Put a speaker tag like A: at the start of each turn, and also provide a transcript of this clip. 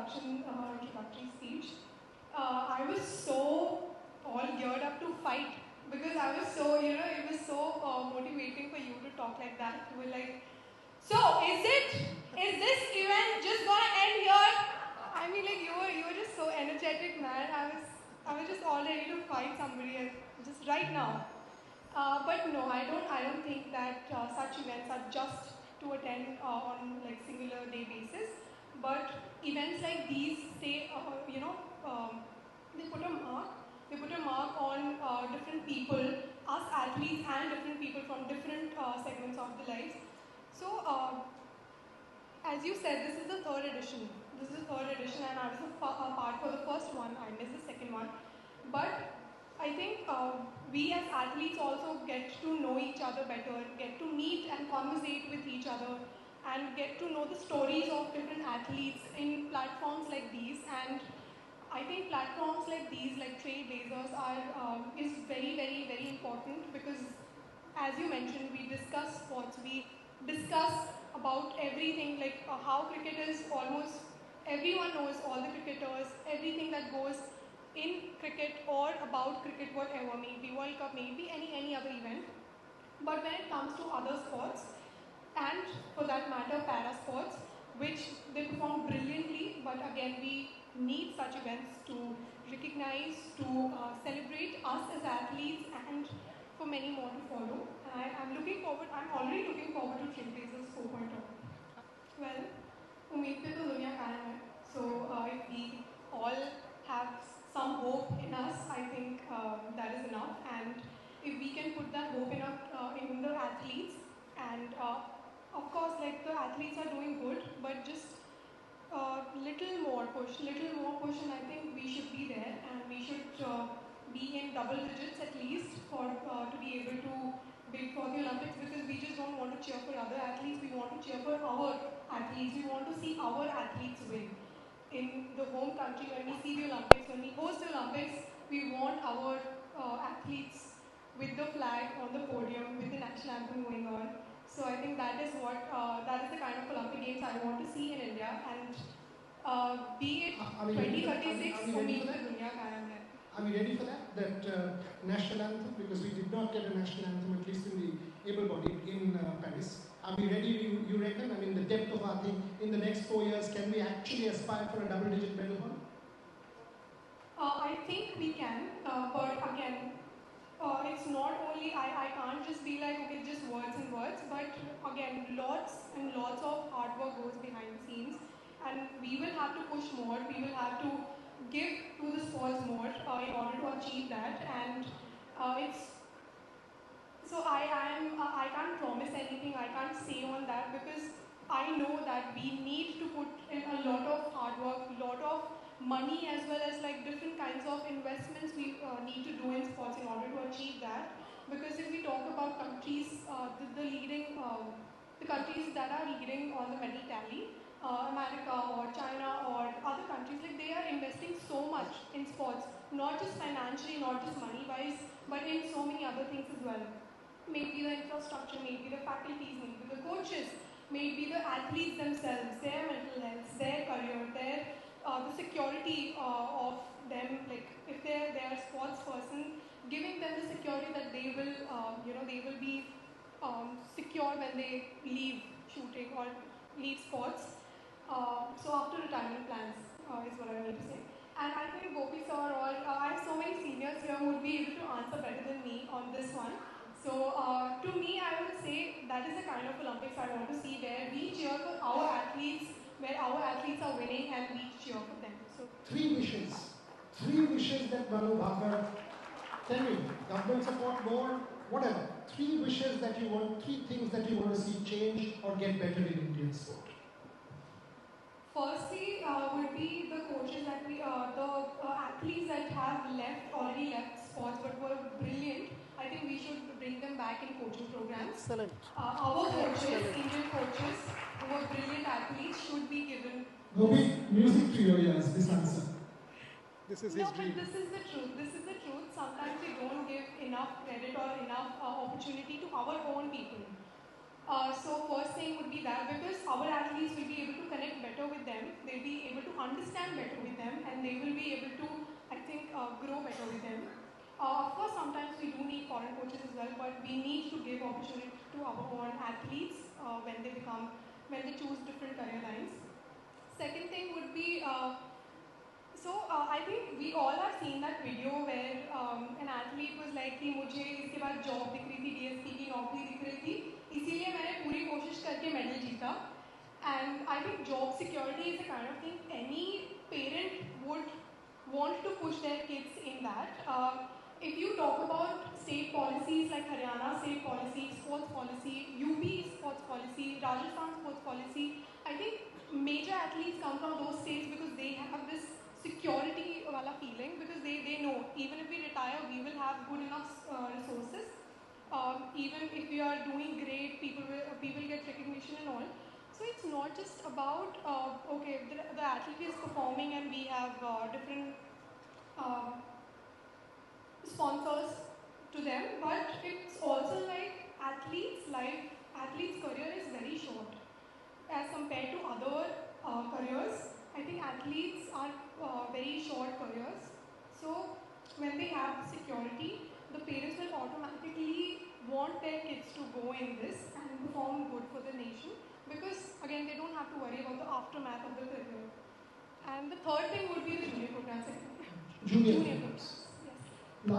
A: introductory speech. I was so all geared up to fight because I was so, it was so motivating for you to talk like that. You were like, so is this event just gonna end here? I mean, like you were just so energetic, man. I was just all ready to fight somebody just right now. But no, I don't think that such events are just to attend on like singular day basis. But events like these, they put a mark. They put a mark on different people, us athletes, and different people from different segments of the lives. So, as you said, this is the third edition. This is the third edition, and I was a part for the first one. I missed the second one, but I think we as athletes also get to know each other better, get to meet and conversate with each other, and get to know the stories of different athletes in platforms like these. And I think platforms like these, like Trailblazers, are is very, very, very important because, as you mentioned, we discuss sports. We discuss about everything, like how cricket is almost everyone knows all the cricketers, everything that goes in cricket or about cricket, whatever, maybe World Cup, maybe any other event. But when it comes to other sports, and for that matter, para sports, which they perform brilliantly, but again, we need such events to recognize, to celebrate us as athletes, and for many more to follow. And I'm already looking forward to Trailblazers 4.0. Well, उम्मीद पे तो दुनिया कायम है. So if we all have some hope in us, I think that is enough. And if we can put that hope in the athletes, and of course, like the athletes are doing good, but just little more push, and I think we should be there, and we should be in double digits at least for to be able to bid for the Olympics, because we just don't want to cheer for other athletes. We want to cheer for our athletes. We want to see our athletes win in the home country. When we see the Olympics, when we host the Olympics, we want our athletes with the flag on the podium, with the national anthem going on. So I think that is the kind of Olympic Games I want to see in India, and be it 2036 or me, Dunya Kayam hai.
B: Are we ready for that? That national anthem? Because we did not get a national anthem, at least in the able-bodied in Paris. Are we ready, you reckon? I mean, the depth of our thing in the next 4 years, can we actually aspire for a double-digit medal one?
A: I think we can, but again, it's not only, I can't just be like, okay, just words and words, but again, lots and lots of hard work goes behind the scenes, and we will have to push more, we will have to give to the sports more in order to achieve that, and I can't promise anything, I can't say on that, because I know that we need to put in a lot of hard work, lot of money, as well as like different kinds of investments we need to do in sports in order to achieve that. Because if we talk about countries, the countries that are leading on the medal tally, America or China or other countries, like they are investing so much in sports, not just financially, not just money-wise, but in so many other things as well. Maybe the infrastructure, maybe the faculties, maybe the coaches, maybe the athletes themselves, their mental health, their career, the security of them, like if they're a sports person, giving them the security that they will, they will be secure when they leave shooting or leave sports. So after retirement plans is what I need to say. And I think Gopi sir, or I have so many seniors here who would be able to answer better than me on this one. So to me, I would say that is the kind of Olympics I want to see, where we cheer for our athletes, where our athletes are winning and we cheer for them. So
B: three wishes that Manu Bhagar, tell me, government support more, whatever. Three wishes that you want, three things that you want to see change or get better in Indian sport.
A: Firstly, would be the coaches that the athletes that have already left sports but were brilliant. I think we should bring them back in coaching programs.
B: Excellent.
A: Our coaches, Indian coaches, who were brilliant athletes, should be given.
B: Gopi, music to your ears, this answer.
A: This is his dream. But this is the truth. This is the truth. Sometimes we don't give enough credit or enough opportunity to our own people. So first thing would be that, because our athletes will be able to connect better with with them, they'll be able to understand better with them, and they will be able to, I think, grow better with them. Of course, sometimes we do need foreign coaches as well, but we need to give opportunity to our own athletes when they choose different career lines. Second thing would be, I think we all have seen that video where an athlete was like कि मुझे इसके बाद job दिख रही थी, DSP की नौकरी दिख रही थी, इसीलिए मैंने पूरी कोशिश करके मेडल जीता. And I think job security is the kind of thing any parent would want to push their kids in that. If you talk about state policies like Haryana state policy, sports policy, UP sports policy, Rajasthan sports policy, I think major athletes come from those states because they have this security wala feeling, because they know even if we retire, we will have good enough resources. Even if we are doing great, people get recognition and all. So it's not just about okay, the athlete is performing and we have different sponsors to them, but it's also like athlete's career is very short as compared to other careers. I think athletes are very short careers. So when they have security, the parents will automatically want their kids to go in this and perform good for the nation, because again they don't have to worry about the aftermath of the career. And the third thing would be the junior programs.
B: Junior programs.